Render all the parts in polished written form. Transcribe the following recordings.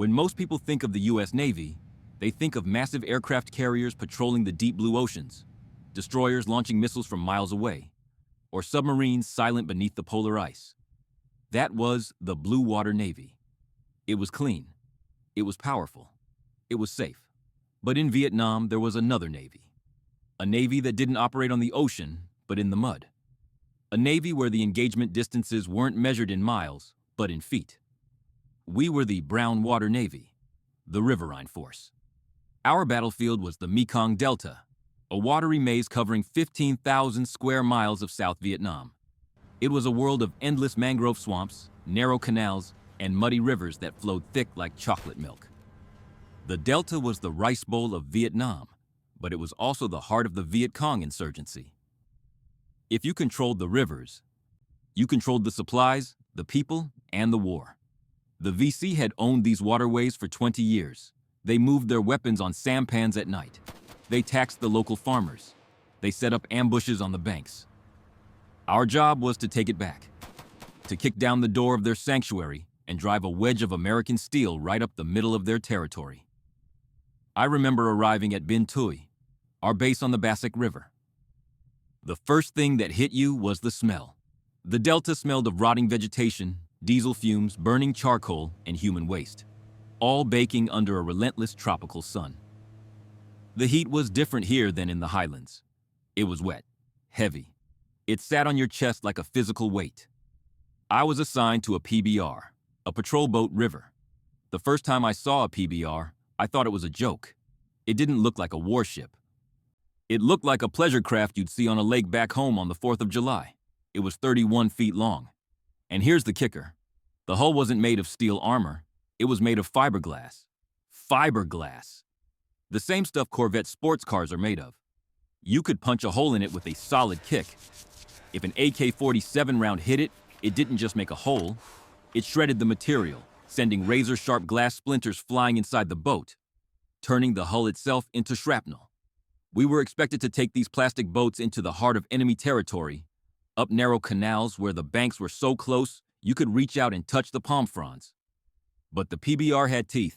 When most people think of the US Navy, they think of massive aircraft carriers patrolling the deep blue oceans, destroyers launching missiles from miles away, or submarines silent beneath the polar ice. That was the Blue Water Navy. It was clean. It was powerful. It was safe. But in Vietnam, there was another Navy. A Navy that didn't operate on the ocean, but in the mud. A Navy where the engagement distances weren't measured in miles, but in feet. We were the Brown Water Navy, the Riverine Force. Our battlefield was the Mekong Delta, a watery maze covering 15,000 square miles of South Vietnam. It was a world of endless mangrove swamps, narrow canals, and muddy rivers that flowed thick like chocolate milk. The Delta was the rice bowl of Vietnam, but it was also the heart of the Viet Cong insurgency. If you controlled the rivers, you controlled the supplies, the people, and the war. The VC had owned these waterways for 20 years. They moved their weapons on sampans at night. They taxed the local farmers. They set up ambushes on the banks. Our job was to take it back, to kick down the door of their sanctuary and drive a wedge of American steel right up the middle of their territory. I remember arriving at Bin Tui, our base on the Bassac River. The first thing that hit you was the smell. The Delta smelled of rotting vegetation, diesel fumes, burning charcoal, and human waste, all baking under a relentless tropical sun. The heat was different here than in the highlands. It was wet, heavy. It sat on your chest like a physical weight. I was assigned to a PBR, a patrol boat river. The first time I saw a PBR, I thought it was a joke. It didn't look like a warship. It looked like a pleasure craft you'd see on a lake back home on the 4th of July. It was 31 feet long. And here's the kicker. The hull wasn't made of steel armor. It was made of fiberglass. Fiberglass. The same stuff Corvette sports cars are made of. You could punch a hole in it with a solid kick. If an AK-47 round hit it, it didn't just make a hole. It shredded the material, sending razor-sharp glass splinters flying inside the boat, turning the hull itself into shrapnel. We were expected to take these plastic boats into the heart of enemy territory, up narrow canals where the banks were so close you could reach out and touch the palm fronds. But the PBR had teeth.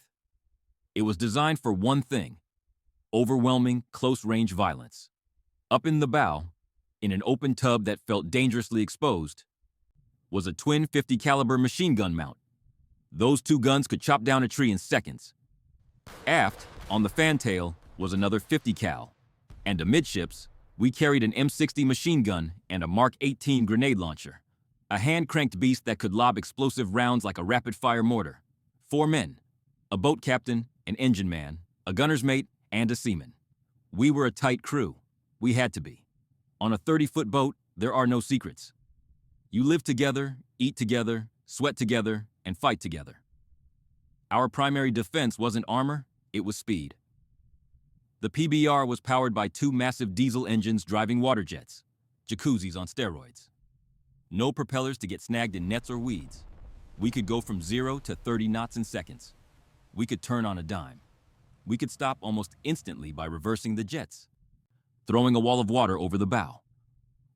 It was designed for one thing: overwhelming, close-range violence. Up in the bow, in an open tub that felt dangerously exposed, was a twin 50 caliber machine gun mount. Those two guns could chop down a tree in seconds. Aft, on the fantail, was another 50 cal. And amidships, we carried an M60 machine gun and a Mark 18 grenade launcher, a hand-cranked beast that could lob explosive rounds like a rapid-fire mortar. 4 men, a boat captain, an engine man, a gunner's mate, and a seaman. We were a tight crew. We had to be. On a 30-foot boat, there are no secrets. You live together, eat together, sweat together, and fight together. Our primary defense wasn't armor, it was speed. The PBR was powered by 2 massive diesel engines driving water jets, jacuzzis on steroids. No propellers to get snagged in nets or weeds. We could go from 0 to 30 knots in seconds. We could turn on a dime. We could stop almost instantly by reversing the jets, throwing a wall of water over the bow.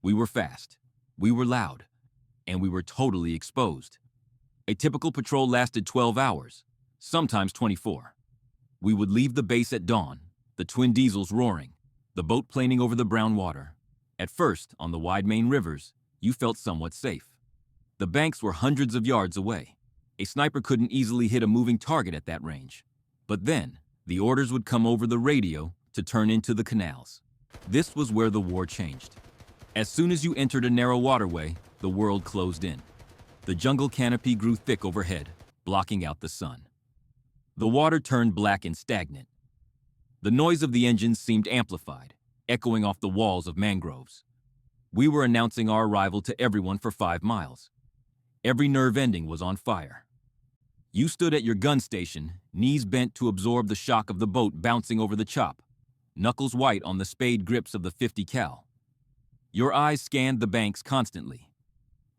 We were fast, we were loud, and we were totally exposed. A typical patrol lasted 12 hours, sometimes 24. We would leave the base at dawn, the twin diesels roaring, the boat planing over the brown water. At first, on the wide main rivers, you felt somewhat safe. The banks were hundreds of yards away. A sniper couldn't easily hit a moving target at that range. But then, the orders would come over the radio to turn into the canals. This was where the war changed. As soon as you entered a narrow waterway, the world closed in. The jungle canopy grew thick overhead, blocking out the sun. The water turned black and stagnant. The noise of the engines seemed amplified, echoing off the walls of mangroves. We were announcing our arrival to everyone for 5 miles. Every nerve ending was on fire. You stood at your gun station, knees bent to absorb the shock of the boat bouncing over the chop, knuckles white on the spade grips of the 50 cal. Your eyes scanned the banks constantly,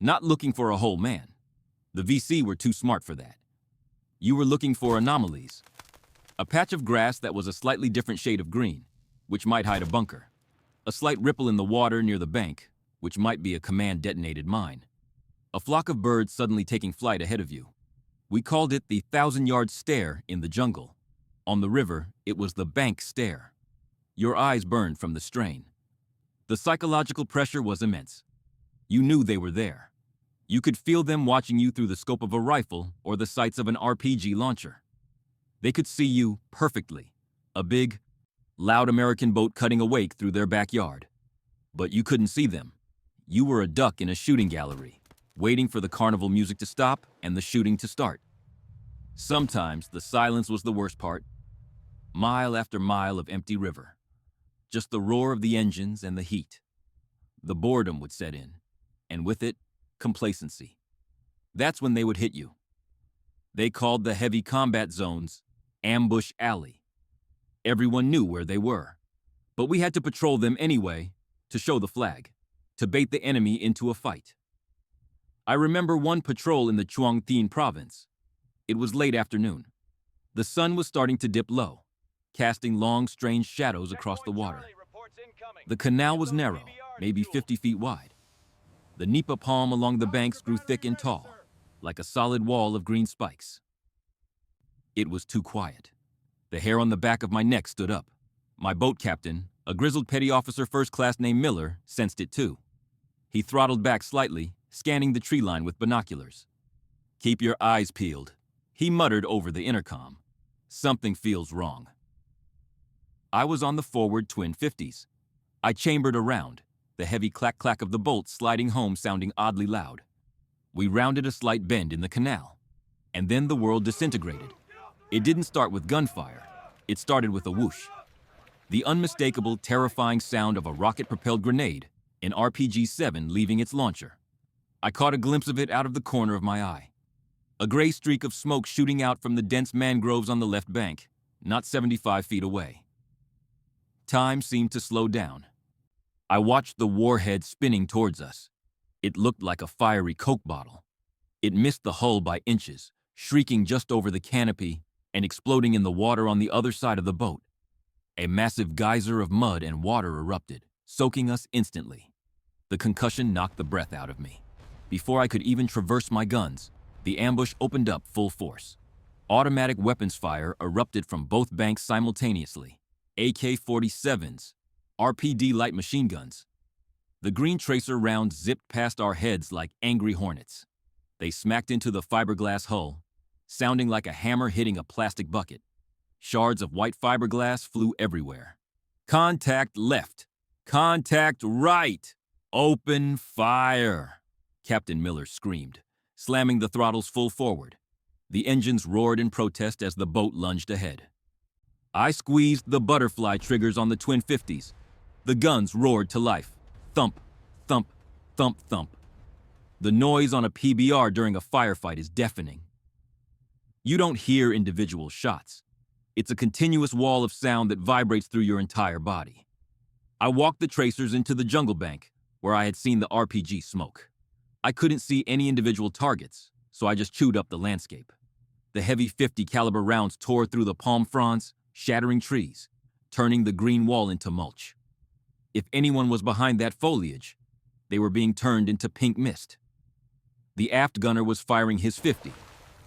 not looking for a whole man. The VC were too smart for that. You were looking for anomalies. A patch of grass that was a slightly different shade of green, which might hide a bunker. A slight ripple in the water near the bank, which might be a command-detonated mine. A flock of birds suddenly taking flight ahead of you. We called it the 1,000-yard stare in the jungle. On the river, it was the bank stare. Your eyes burned from the strain. The psychological pressure was immense. You knew they were there. You could feel them watching you through the scope of a rifle or the sights of an RPG launcher. They could see you perfectly, a big, loud American boat cutting a wake through their backyard. But you couldn't see them. You were a duck in a shooting gallery, waiting for the carnival music to stop and the shooting to start. Sometimes the silence was the worst part. Mile after mile of empty river. Just the roar of the engines and the heat. The boredom would set in, and with it, complacency. That's when they would hit you. They called the heavy combat zones Ambush Alley. Everyone knew where they were, but we had to patrol them anyway to show the flag, to bait the enemy into a fight. I remember one patrol in the Quang Tinh province. It was late afternoon. The sun was starting to dip low, casting long, strange shadows across the water. The canal was narrow, maybe 50 feet wide. The nipa palm along the banks grew thick and tall, like a solid wall of green spikes. It was too quiet. The hair on the back of my neck stood up. My boat captain, a grizzled petty officer first class named Miller, sensed it too. He throttled back slightly, scanning the tree line with binoculars. "Keep your eyes peeled," he muttered over the intercom. "Something feels wrong." I was on the forward twin 50s. I chambered around, the heavy clack-clack of the bolts sliding home sounding oddly loud. We rounded a slight bend in the canal, and then the world disintegrated. It didn't start with gunfire. It started with a whoosh. The unmistakable, terrifying sound of a rocket-propelled grenade, an RPG-7 leaving its launcher. I caught a glimpse of it out of the corner of my eye. A gray streak of smoke shooting out from the dense mangroves on the left bank, not 75 feet away. Time seemed to slow down. I watched the warhead spinning towards us. It looked like a fiery Coke bottle. It missed the hull by inches, shrieking just over the canopy and exploding in the water on the other side of the boat. A massive geyser of mud and water erupted, soaking us instantly. The concussion knocked the breath out of me. Before I could even traverse my guns, the ambush opened up full force. Automatic weapons fire erupted from both banks simultaneously. AK-47s, RPD light machine guns. The green tracer rounds zipped past our heads like angry hornets. They smacked into the fiberglass hull, sounding like a hammer hitting a plastic bucket. Shards of white fiberglass flew everywhere. "Contact left! Contact right! Open fire!" Captain Miller screamed, slamming the throttles full forward. The engines roared in protest as the boat lunged ahead. I squeezed the butterfly triggers on the twin 50s. The guns roared to life. Thump, thump, thump, thump. The noise on a PBR during a firefight is deafening. You don't hear individual shots. It's a continuous wall of sound that vibrates through your entire body. I walked the tracers into the jungle bank, where I had seen the RPG smoke. I couldn't see any individual targets, so I just chewed up the landscape. The heavy .50 caliber rounds tore through the palm fronds, shattering trees, turning the green wall into mulch. If anyone was behind that foliage, they were being turned into pink mist. The aft gunner was firing his .50,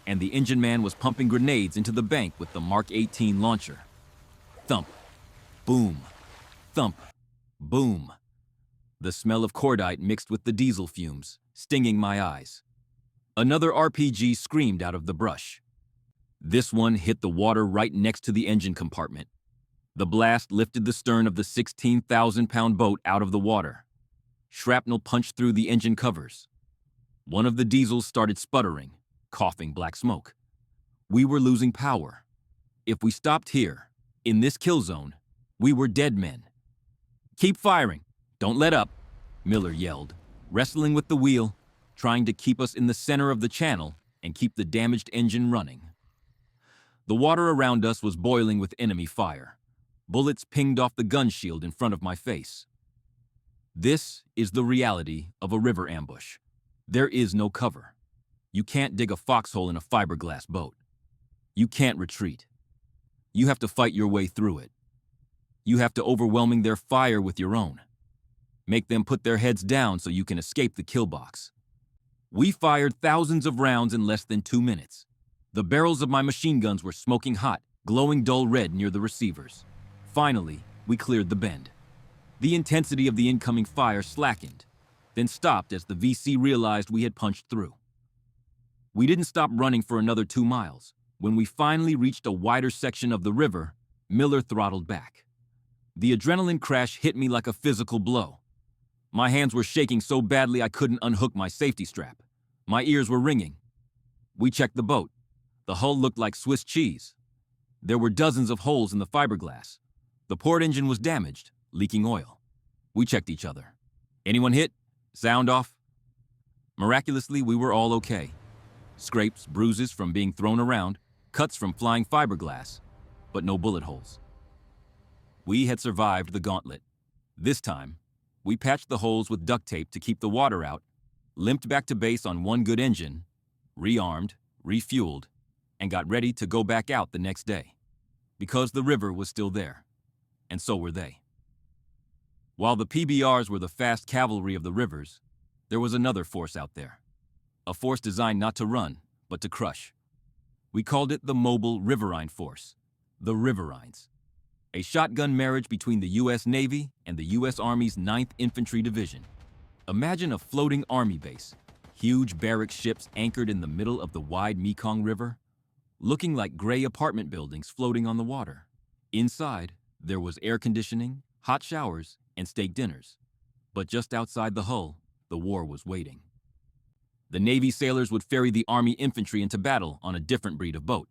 and the engine man was pumping grenades into the bank with the Mark 18 launcher. Thump, boom, thump, boom. The smell of cordite mixed with the diesel fumes, stinging my eyes. Another RPG screamed out of the brush. This one hit the water right next to the engine compartment. The blast lifted the stern of the 16,000-pound boat out of the water. Shrapnel punched through the engine covers. One of the diesels started sputtering, coughing black smoke. We were losing power. If we stopped here, in this kill zone, we were dead men. "Keep firing! Don't let up!" Miller yelled, wrestling with the wheel, trying to keep us in the center of the channel and keep the damaged engine running. The water around us was boiling with enemy fire. Bullets pinged off the gun shield in front of my face. This is the reality of a river ambush. There is no cover. You can't dig a foxhole in a fiberglass boat. You can't retreat. You have to fight your way through it. You have to overwhelming their fire with your own. Make them put their heads down so you can escape the kill box. We fired thousands of rounds in less than 2 minutes. The barrels of my machine guns were smoking hot, glowing dull red near the receivers. Finally, we cleared the bend. The intensity of the incoming fire slackened, then stopped as the VC realized we had punched through. We didn't stop running for another 2 miles. When we finally reached a wider section of the river, Miller throttled back. The adrenaline crash hit me like a physical blow. My hands were shaking so badly I couldn't unhook my safety strap. My ears were ringing. We checked the boat. The hull looked like Swiss cheese. There were dozens of holes in the fiberglass. The port engine was damaged, leaking oil. We checked each other. Anyone hit? Sound off? Miraculously, we were all okay. Scrapes, bruises from being thrown around, cuts from flying fiberglass, but no bullet holes. We had survived the gauntlet. This time, we patched the holes with duct tape to keep the water out, limped back to base on one good engine, rearmed, refueled, and got ready to go back out the next day. Because the river was still there, and so were they. While the PBRs were the fast cavalry of the rivers, there was another force out there. A force designed not to run, but to crush. We called it the Mobile Riverine Force, the Riverines. A shotgun marriage between the U.S. Navy and the U.S. Army's 9th Infantry Division. Imagine a floating army base, huge barrack ships anchored in the middle of the wide Mekong River, looking like gray apartment buildings floating on the water. Inside, there was air conditioning, hot showers, and steak dinners. But just outside the hull, the war was waiting. The Navy sailors would ferry the Army infantry into battle on a different breed of boat.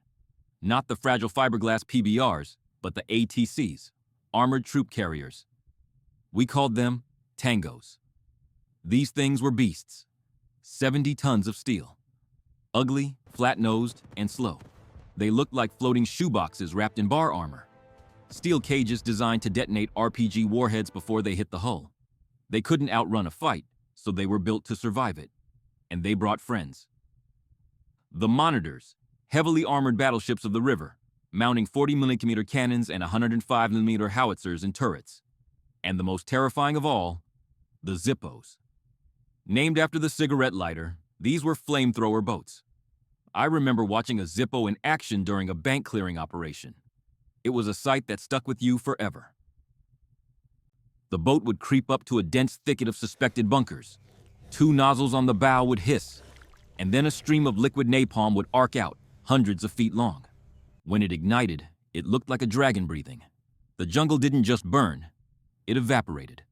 Not the fragile fiberglass PBRs, but the ATCs, armored troop carriers. We called them tangos. These things were beasts. 70 tons of steel. Ugly, flat-nosed, and slow. They looked like floating shoeboxes wrapped in bar armor. Steel cages designed to detonate RPG warheads before they hit the hull. They couldn't outrun a fight, so they were built to survive it. And they brought friends. The Monitors, heavily armored battleships of the river, mounting 40mm cannons and 105mm howitzers and turrets. And the most terrifying of all, the Zippos. Named after the cigarette lighter, these were flamethrower boats. I remember watching a Zippo in action during a bank clearing operation. It was a sight that stuck with you forever. The boat would creep up to a dense thicket of suspected bunkers. 2 nozzles on the bow would hiss, and then a stream of liquid napalm would arc out, hundreds of feet long. When it ignited, it looked like a dragon breathing. The jungle didn't just burn, it evaporated.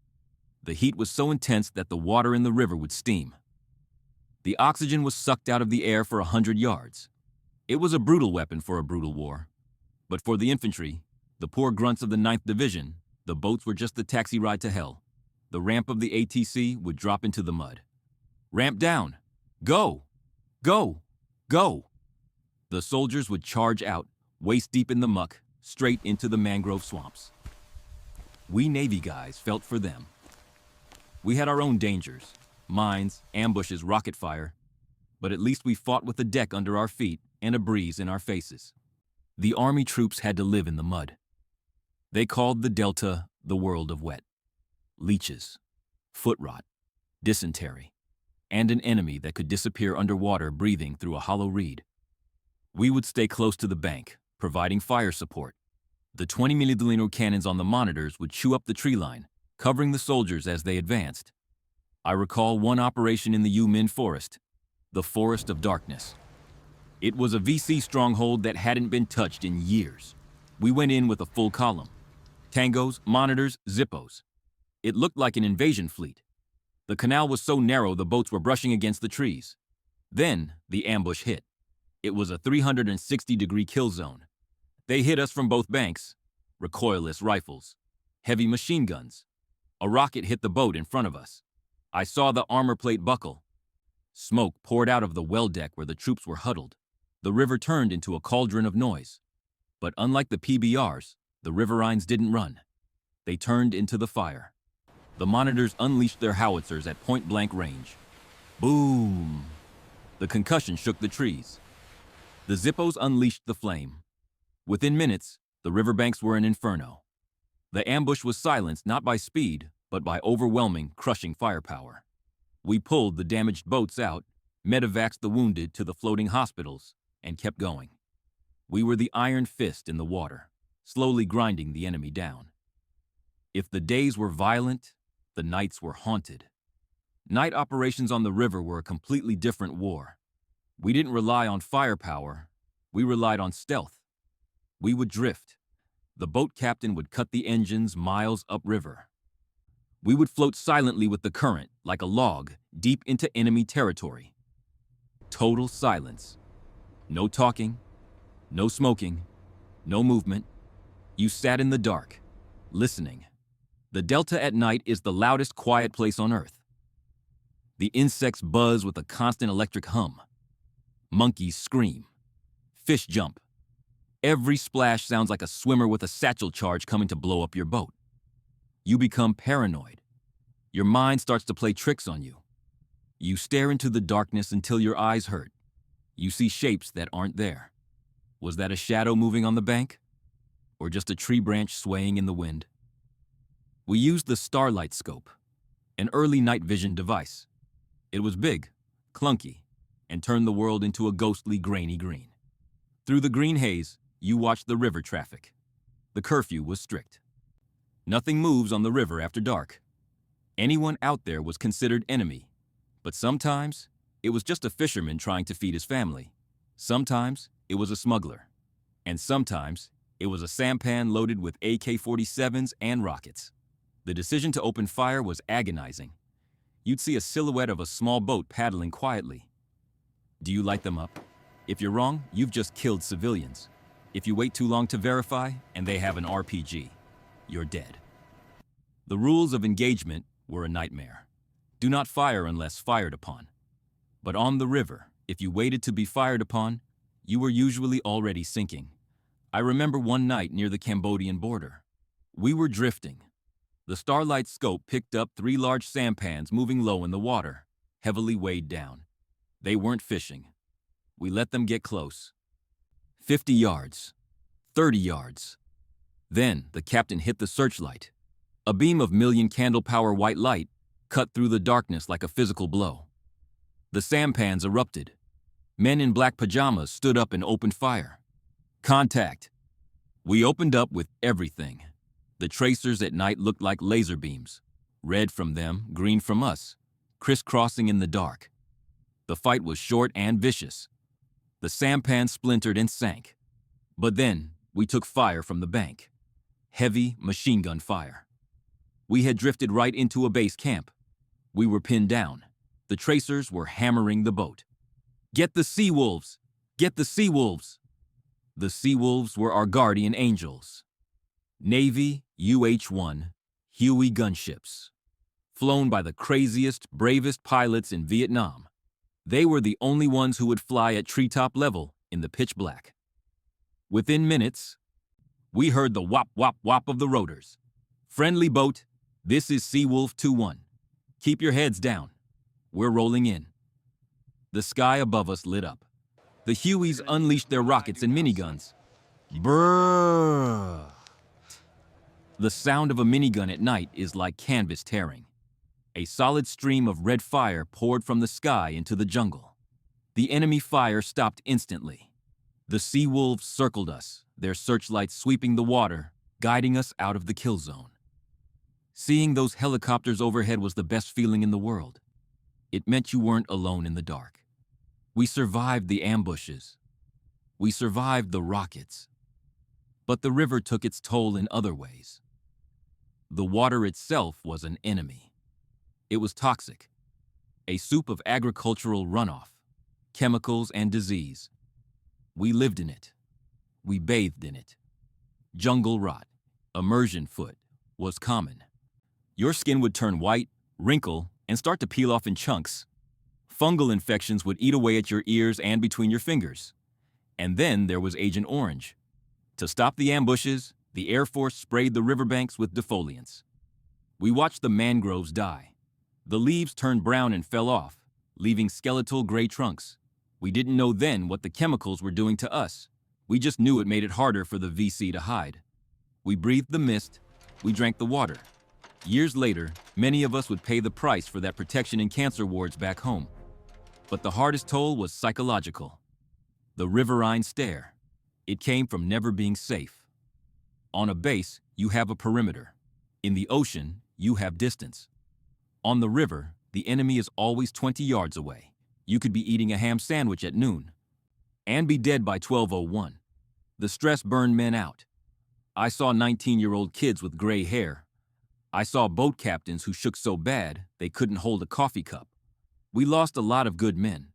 The heat was so intense that the water in the river would steam. The oxygen was sucked out of the air for 100 yards. It was a brutal weapon for a brutal war. But for the infantry, the poor grunts of the 9th Division, the boats were just the taxi ride to hell. The ramp of the ATC would drop into the mud. Ramp down! Go! Go! Go! The soldiers would charge out, waist deep in the muck, straight into the mangrove swamps. We Navy guys felt for them. We had our own dangers, mines, ambushes, rocket fire, but at least we fought with the deck under our feet and a breeze in our faces. The Army troops had to live in the mud. They called the Delta the world of wet. Leeches, foot rot, dysentery, and an enemy that could disappear underwater breathing through a hollow reed. We would stay close to the bank, providing fire support. The 20mm cannons on the Monitors would chew up the tree line, covering the soldiers as they advanced. I recall one operation in the U-Min Forest, the Forest of Darkness. It was a VC stronghold that hadn't been touched in years. We went in with a full column. Tangos, Monitors, Zippos. It looked like an invasion fleet. The canal was so narrow the boats were brushing against the trees. Then the ambush hit. It was a 360-degree kill zone. They hit us from both banks. Recoilless rifles, heavy machine guns. A rocket hit the boat in front of us. I saw the armor plate buckle. Smoke poured out of the well deck where the troops were huddled. The river turned into a cauldron of noise. But unlike the PBRs, the Riverines didn't run. They turned into the fire. The Monitors unleashed their howitzers at point-blank range. Boom! The concussion shook the trees. The Zippos unleashed the flame. Within minutes, the riverbanks were an inferno. The ambush was silenced not by speed, but by overwhelming, crushing firepower. We pulled the damaged boats out, medevaxed the wounded to the floating hospitals, and kept going. We were the iron fist in the water, slowly grinding the enemy down. If the days were violent, the nights were haunted. Night operations on the river were a completely different war. We didn't rely on firepower, we relied on stealth. We would drift. The boat captain would cut the engines miles upriver. We would float silently with the current, like a log, deep into enemy territory. Total silence. No talking, no smoking, no movement. You sat in the dark, listening. The Delta at night is the loudest quiet place on Earth. The insects buzz with a constant electric hum. Monkeys scream. Fish jump. Every splash sounds like a swimmer with a satchel charge coming to blow up your boat. You become paranoid. Your mind starts to play tricks on you. You stare into the darkness until your eyes hurt. You see shapes that aren't there. Was that a shadow moving on the bank? Or just a tree branch swaying in the wind? We used the starlight scope, an early night vision device. It was big, clunky, and turned the world into a ghostly grainy green. Through the green haze, you watched the river traffic. The curfew was strict. Nothing moves on the river after dark. Anyone out there was considered enemy, but sometimes it was just a fisherman trying to feed his family. Sometimes it was a smuggler, and sometimes it was a sampan loaded with AK-47s and rockets. The decision to open fire was agonizing. You'd see a silhouette of a small boat paddling quietly. Do you light them up? If you're wrong, you've just killed civilians. If you wait too long to verify and they have an RPG, you're dead. The rules of engagement were a nightmare. Do not fire unless fired upon. But on the river, if you waited to be fired upon, you were usually already sinking. I remember one night near the Cambodian border. We were drifting. The starlight scope picked up 3 large sampans moving low in the water, heavily weighed down. They weren't fishing. We let them get close. 50 yards, 30 yards. Then the captain hit the searchlight. A beam of million-candle-power white light cut through the darkness like a physical blow. The sampans erupted. Men in black pajamas stood up and opened fire. Contact. We opened up with everything. The tracers at night looked like laser beams. Red from them, green from us, crisscrossing in the dark. The fight was short and vicious. The sampan splintered and sank. But then, we took fire from the bank. Heavy machine gun fire. We had drifted right into a base camp. We were pinned down. The tracers were hammering the boat. Get the sea wolves! Get the sea wolves! The sea wolves were our guardian angels. Navy UH-1 Huey gunships. Flown by the craziest, bravest pilots in Vietnam. They were the only ones who would fly at treetop level in the pitch black. Within minutes, we heard the whop, whop, whop of the rotors. Friendly boat, this is Seawolf 2-1. Keep your heads down. We're rolling in. The sky above us lit up. The Hueys unleashed their rockets and miniguns. Brrrr. The sound of a minigun at night is like canvas tearing. A solid stream of red fire poured from the sky into the jungle. The enemy fire stopped instantly. The sea wolves circled us, their searchlights sweeping the water, guiding us out of the kill zone. Seeing those helicopters overhead was the best feeling in the world. It meant you weren't alone in the dark. We survived the ambushes. We survived the rockets. But the river took its toll in other ways. The water itself was an enemy. It was toxic, a soup of agricultural runoff, chemicals and disease. We lived in it. We bathed in it. Jungle rot, immersion foot, was common. Your skin would turn white, wrinkle, and start to peel off in chunks. Fungal infections would eat away at your ears and between your fingers. And then there was Agent Orange. To stop the ambushes, the Air Force sprayed the riverbanks with defoliants. We watched the mangroves die. The leaves turned brown and fell off, leaving skeletal gray trunks. We didn't know then what the chemicals were doing to us. We just knew it made it harder for the VC to hide. We breathed the mist. We drank the water. Years later, many of us would pay the price for that protection in cancer wards back home. But the hardest toll was psychological. The Riverine stare. It came from never being safe. On a base, you have a perimeter. In the ocean, you have distance. On the river, the enemy is always 20 yards away. You could be eating a ham sandwich at noon and be dead by 12:01. The stress burned men out. I saw 19-year-old kids with gray hair. I saw boat captains who shook so bad they couldn't hold a coffee cup. We lost a lot of good men.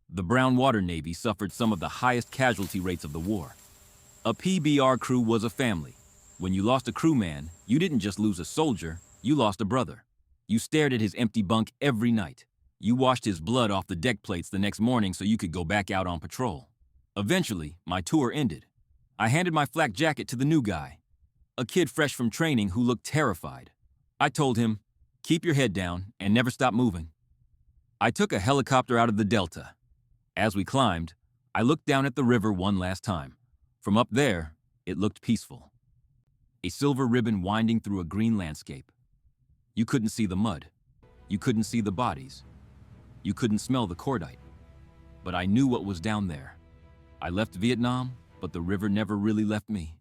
The Brown Water Navy suffered some of the highest casualty rates of the war. A PBR crew was a family. When you lost a crewman, you didn't just lose a soldier, you lost a brother. You stared at his empty bunk every night. You washed his blood off the deck plates the next morning so you could go back out on patrol. Eventually, my tour ended. I handed my flak jacket to the new guy, a kid fresh from training who looked terrified. I told him, "Keep your head down and never stop moving." I took a helicopter out of the Delta. As we climbed, I looked down at the river one last time. From up there, it looked peaceful. A silver ribbon winding through a green landscape. You couldn't see the mud. You couldn't see the bodies. You couldn't smell the cordite. But I knew what was down there. I left Vietnam, but the river never really left me.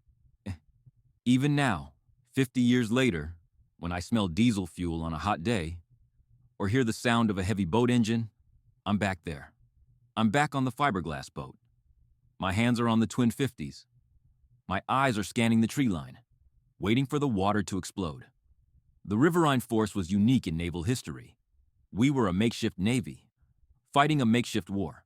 Even now, 50 years later, when I smell diesel fuel on a hot day, or hear the sound of a heavy boat engine, I'm back there. I'm back on the fiberglass boat. My hands are on the twin 50s. My eyes are scanning the tree line, waiting for the water to explode. The Riverine Force was unique in naval history. We were a makeshift navy, fighting a makeshift war.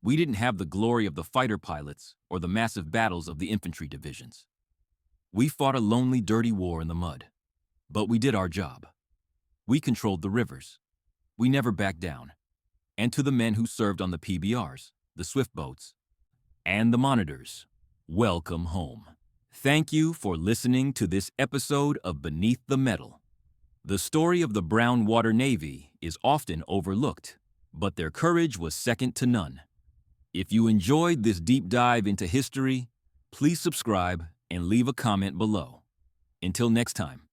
We didn't have the glory of the fighter pilots or the massive battles of the infantry divisions. We fought a lonely, dirty war in the mud, but we did our job. We controlled the rivers. We never backed down. And to the men who served on the PBRs, the swift boats, and the monitors, welcome home. Thank you for listening to this episode of Beneath the Metal. The story of the Brown Water Navy is often overlooked, but their courage was second to none. If you enjoyed this deep dive into history, please subscribe and leave a comment below. Until next time.